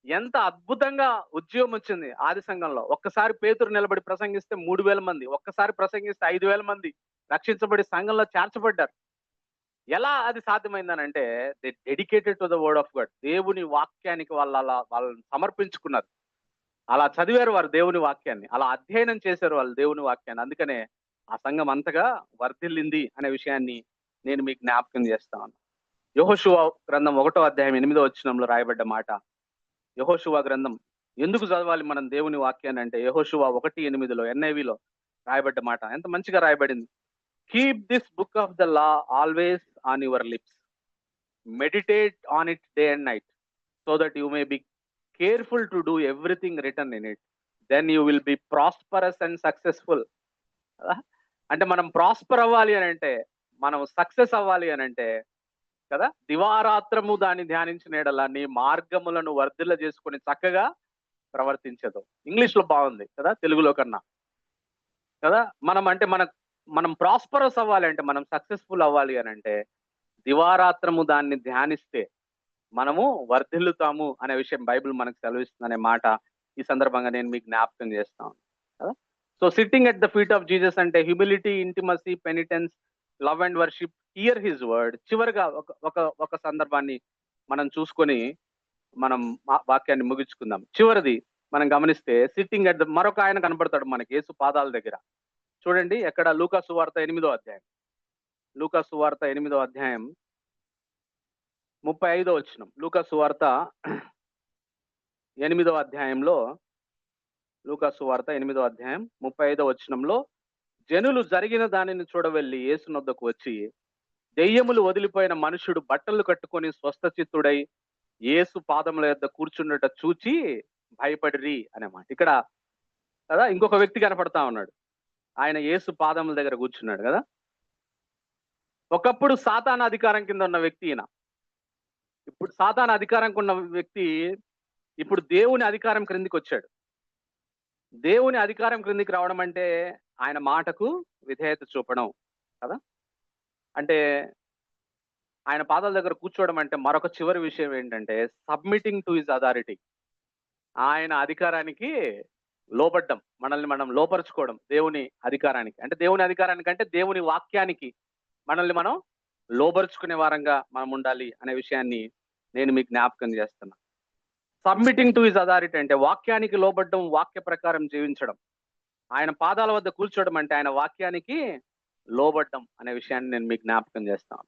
ఎంత అద్భుతంగా ఉద్యోగం వచ్చింది ఆది సంఘంలో. ఒక్కసారి పేతురు నిలబడి ప్రసంగిస్తే 3000 మంది, ఒక్కసారి ప్రసంగిస్తే 5000 మంది రక్షించబడి సంఘంలో చేర్చబడ్డారు. ఎలా అది సాధ్యమైందనంటే, they dedicated to the word of God. దేవుని వాక్యానికి వాళ్ళని సమర్పించుకున్నారు. అలా చదివారు వారు దేవుని వాక్యాన్ని, అలా అధ్యయనం చేశారు వాళ్ళు దేవుని వాక్యాన్ని. అందుకనే ఆ సంఘం అంతగా వర్ధిల్లింది అనే విషయాన్ని నేను మీకు జ్ఞాపకం చేస్తాను. యెహోషువ గ్రంథం 1వ అధ్యాయం 8వ వచనంలో రాయబడ్డ మాట. యెహోషువ గ్రంథం ఎందుకు చదవాలి మనం దేవుని వాక్యాన్ని అంటే, యెహోషువ 1:8 NIVలో రాయబడ్డ మాట ఎంత మంచిగా రాయబడింది. Keep this book of the law always on your lips, meditate on it day and night, so that you may be careful to do everything written in it, then you will be prosperous and successful. అంటే మనం prosper అవ్వాలి అని అంటే, మనం success అవ్వాలి అని అంటే కదా, దివారాత్రము దాన్ని ధ్యానించిన ఎడల నీ మార్గములను వర్ధిల్ల చేసుకుని చక్కగా ప్రవర్తించదు. ఇంగ్లీష్ లో బాగుంది కదా తెలుగులో కన్నా కదా. మనం ప్రాస్పరస్ అవ్వాలి అంటే, మనం సక్సెస్ఫుల్ అవ్వాలి అని అంటే, దివారాత్రము దాన్ని ధ్యానిస్తే మనము వర్ధిల్లుతాము అనే విషయం బైబిల్ మనకు సెలవిస్తుంది అనే మాట ఈ సందర్భంగా నేను మీకు జ్ఞాపకం చేస్తాను కదా. So sitting at the feet of Jesus అంటే humility, intimacy, penitence, love and worship, hear his word. చివరిగా ఒక సందర్భాన్ని మనం చూసుకొని మనం వాక్యాన్ని ముగించుకుందాం. చివరిది మనం గమనిస్తే, సిట్టింగ్ ఎట్ ద, మరొక ఆయన కనబడతాడు మనకి యేసు పాదాల దగ్గర. చూడండి ఎక్కడ, లూకా సువార్త 8వ అధ్యాయం. లూకా సువార్త 8వ అధ్యాయం 35వ వచనం. లూకా సువార్త 8వ అధ్యాయంలో, లూకా సువార్త 8వ అధ్యాయం 35వ వచనంలో, జనులు జరిగిన దానిని చూడవెళ్ళి యేసు నొద్దకు వచ్చి, దెయ్యములు వదిలిపోయిన మనుషుడు బట్టలు కట్టుకొని స్వస్థచిత్తుడై యేసు పాదముల యొద్ద కూర్చున్నట చూచి భయపడిరి అనే మాట. ఇక్కడ కదా ఇంకొక వ్యక్తి కనపడతా ఉన్నాడు. ఆయన యేసు పాదముల దగ్గర కూర్చున్నాడు కదా. ఒకప్పుడు సాతాను అధికారం కింద ఉన్న వ్యక్తి ఈయన. ఇప్పుడు సాతాను అధికారం ఉన్న వ్యక్తి ఇప్పుడు దేవుని అధికారం క్రిందికి వచ్చాడు. దేవుని అధికారం క్రిందికి రావడం అంటే ఆయన మాటకు విధేయత చూపడం కదా. అంటే ఆయన పాదాల దగ్గర కూర్చోవడం అంటే మరొక చివరి విషయం ఏంటంటే, సబ్మిటింగ్ టు హిజ్ అథారిటీ. ఆయన అధికారానికి లోబడ్డం, మనల్ని మనం లోపరుచుకోవడం దేవుని అధికారానికి. అంటే దేవుని అధికారానికి అంటే దేవుని వాక్యానికి మనల్ని మనం లోబరుచుకునే వారంగా మనం ఉండాలి అనే విషయాన్ని నేను మీకు జ్ఞాపకం చేస్తున్నా. సబ్మిటింగ్ టు హిజ్ అథారిటీ అంటే వాక్యానికి లోబడ్డం, వాక్య ప్రకారం జీవించడం. ఆయన పాదాల వద్ద కూర్చోవడం అంటే ఆయన వాక్యానికి లోబడ్డం అనే విషయాన్ని నేను మీకు జ్ఞాపకం చేస్తాను.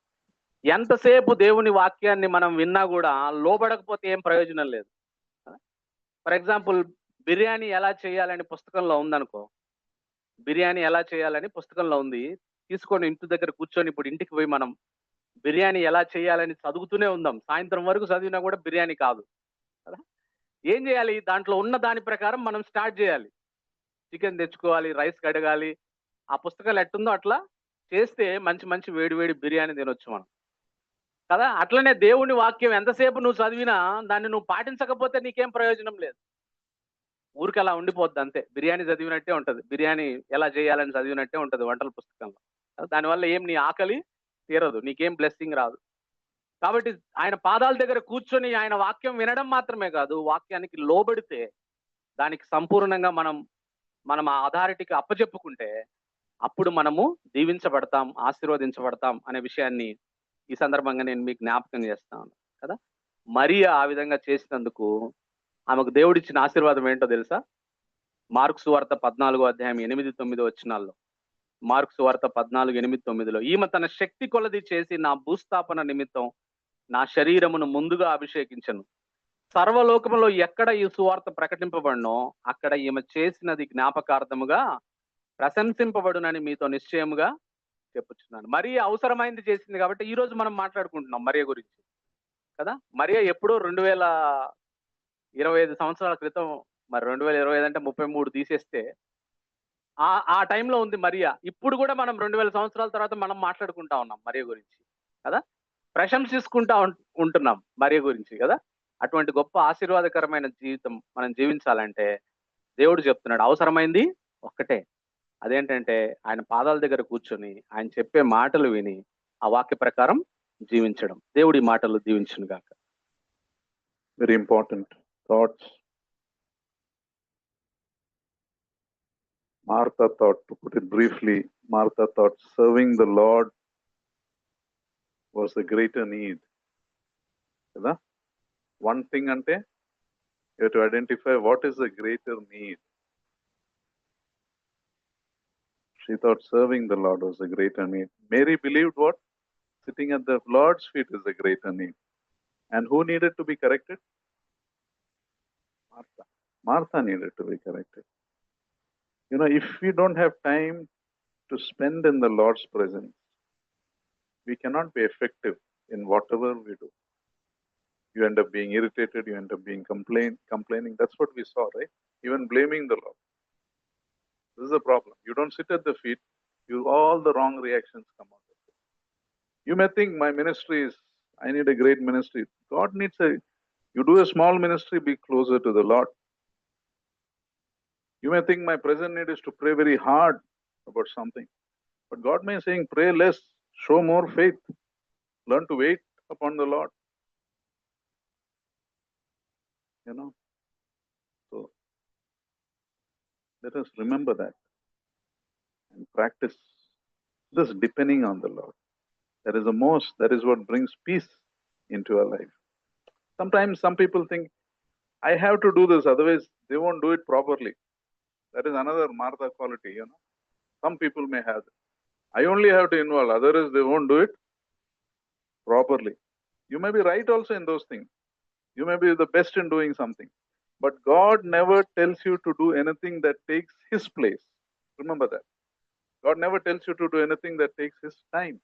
ఎంతసేపు దేవుని వాక్యాన్ని మనం విన్నా కూడా లోబడకపోతే ఏం ప్రయోజనం లేదు. ఫర్ ఎగ్జాంపుల్, బిర్యానీ ఎలా చేయాలని పుస్తకంలో ఉందనుకో, బిర్యానీ ఎలా చేయాలని పుస్తకంలో ఉంది, తీసుకొని ఇంటి దగ్గర కూర్చొని ఇప్పుడు ఇంటికి పోయి మనం బిర్యానీ ఎలా చేయాలని చదువుతూనే ఉందాం, సాయంత్రం వరకు చదివినా కూడా బిర్యానీ కాదు కదా. ఏం చేయాలి? దాంట్లో ఉన్న దాని ప్రకారం మనం స్టార్ట్ చేయాలి. చికెన్ తెచ్చుకోవాలి, రైస్ కడగాలి, ఆ పుస్తకాలు ఎట్టుందో అట్లా చేస్తే మంచి మంచి వేడి వేడి బిర్యానీ తినొచ్చు మనం కదా. అట్లనే దేవుని వాక్యం ఎంతసేపు నువ్వు చదివినా దాన్ని నువ్వు పాటించకపోతే నీకేం ప్రయోజనం లేదు. ఊరికి అలా ఉండిపోద్ది అంతే. బిర్యానీ చదివినట్టే ఉంటది, బిర్యానీ ఎలా చేయాలని చదివినట్టే ఉంటది వంటల పుస్తకంలో. దానివల్ల ఏం నీ ఆకలి తీరదు, నీకేం బ్లెస్సింగ్ రాదు. కాబట్టి ఆయన పాదాల దగ్గర కూర్చొని ఆయన వాక్యం వినడం మాత్రమే కాదు, వాక్యానికి లోబడితే, దానికి సంపూర్ణంగా మనం ఆ అథారిటీకి అప్పచెప్పుకుంటే అప్పుడు మనము దీవించబడతాం, ఆశీర్వదించబడతాం అనే విషయాన్ని ఈ సందర్భంగా నేను మీకు జ్ఞాపకం చేస్తాను కదా. మరియా ఆ విధంగా చేసినందుకు ఆమెకు దేవుడిచ్చిన ఆశీర్వాదం ఏంటో తెలుసా? మార్కు సువార్త 14వ అధ్యాయం 8-9 వచనాల్లో, మార్కు సువార్త 14:8-9లో, ఈమె తన శక్తి కొలది చేసి నా భూస్థాపన నిమిత్తం నా శరీరమును ముందుగా అభిషేకించను. సర్వలోకములో ఎక్కడ ఈ సువార్త ప్రకటింపబడినో అక్కడ ఈమె చేసినది జ్ఞాపకార్థముగా ప్రశంసింపబడునని మీతో నిశ్చయముగా చెప్పుచున్నాను. మరియ అవసరమైంది చేసింది కాబట్టి ఈ రోజు మనం మాట్లాడుకుంటున్నాం మరియ గురించి కదా. మరియ ఎప్పుడో 2025 సంవత్సరాల క్రితం, మరి 2025 అంటే 33 తీసేస్తే ఆ టైంలో ఉంది మరియ. ఇప్పుడు కూడా మనం 2000 సంవత్సరాల తర్వాత మనం మాట్లాడుకుంటా ఉన్నాం మరియ గురించి కదా, ప్రశంసిస్తుంటా ఉంటున్నాం మరియ గురించి కదా. అటువంటి గొప్ప ఆశీర్వాదకరమైన జీవితం మనం జీవించాలంటే దేవుడు చెప్తున్నాడు అవసరమైంది ఒక్కటే. అదేంటంటే ఆయన పాదాల దగ్గర కూర్చొని ఆయన చెప్పే మాటలు విని ఆ వాక్య ప్రకారం జీవించడం. దేవుడి మాటలు దీవించును గాక. Very important thoughts. Martha thought, to put it briefly, Martha thought serving the Lord was the greater need. Kada? One thing ante, you have to identify what is the greater need. She thought serving the Lord was the greater need. Mary believed what? Sitting at the Lord's feet is the greater need. And who needed to be corrected? Martha. Martha needed to be corrected. You know, if we don't have time to spend in the Lord's presence, we cannot be effective in whatever we do. You end up being irritated, you end up being complaining. That's what we saw, right? Even blaming the Lord. This is a problem. You don't sit at the feet, all the wrong reactions come out of it. You may think my ministry is, I need a great ministry. God needs you do a small ministry, be closer to the Lord. You may think my present need is to pray very hard about something. But God may be saying, pray less, show more faith, learn to wait upon the Lord. You know, so let us remember that and practice this depending on the Lord. That is what brings peace into our life. Sometimes some people think, I have to do this, otherwise they won't do it properly. That is another Martha quality, you know. Some people may have that. I only have to involve, otherwise they won't do it properly. You may be right also in those things. You may be the best in doing something. But God never tells you to do anything that takes His place. Remember that. God never tells you to do anything that takes His time.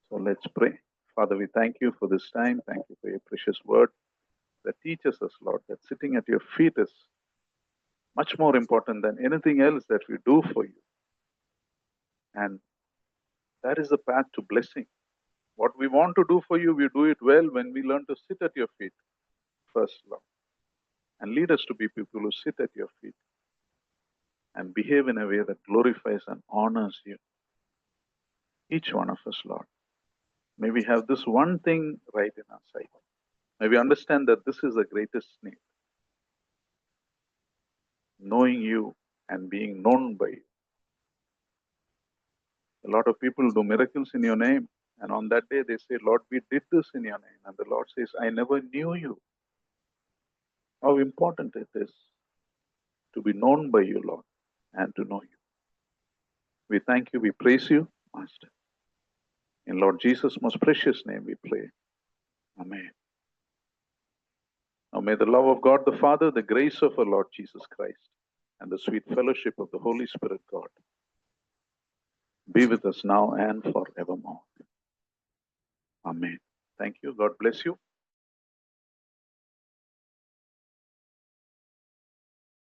So let's pray. Father, we thank you for this time. Thank you for your precious word that teaches us, Lord, that sitting at your feet is much more important than anything else that we do for you. And that is the path to blessing. What we want to do for you, we do it well when we learn to sit at your feet first, Lord. And lead us to be people who sit at your feet and behave in a way that glorifies and honors you. Each one of us, Lord. May we have this one thing right in our sight. May we understand that this is the greatest need. Knowing you and being known by you. A lot of people do miracles in your name, and on that day they say, Lord, we did this in your name. And the Lord says, I never knew you. How important it is to be known by you, Lord, and to know you. We thank you, we praise you, Master. In Lord Jesus' most precious name we pray. Amen. Now may the love of God the Father, the grace of our Lord Jesus Christ, and the sweet fellowship of the Holy Spirit God be with us now and forevermore. Amen. Thank you. God bless you.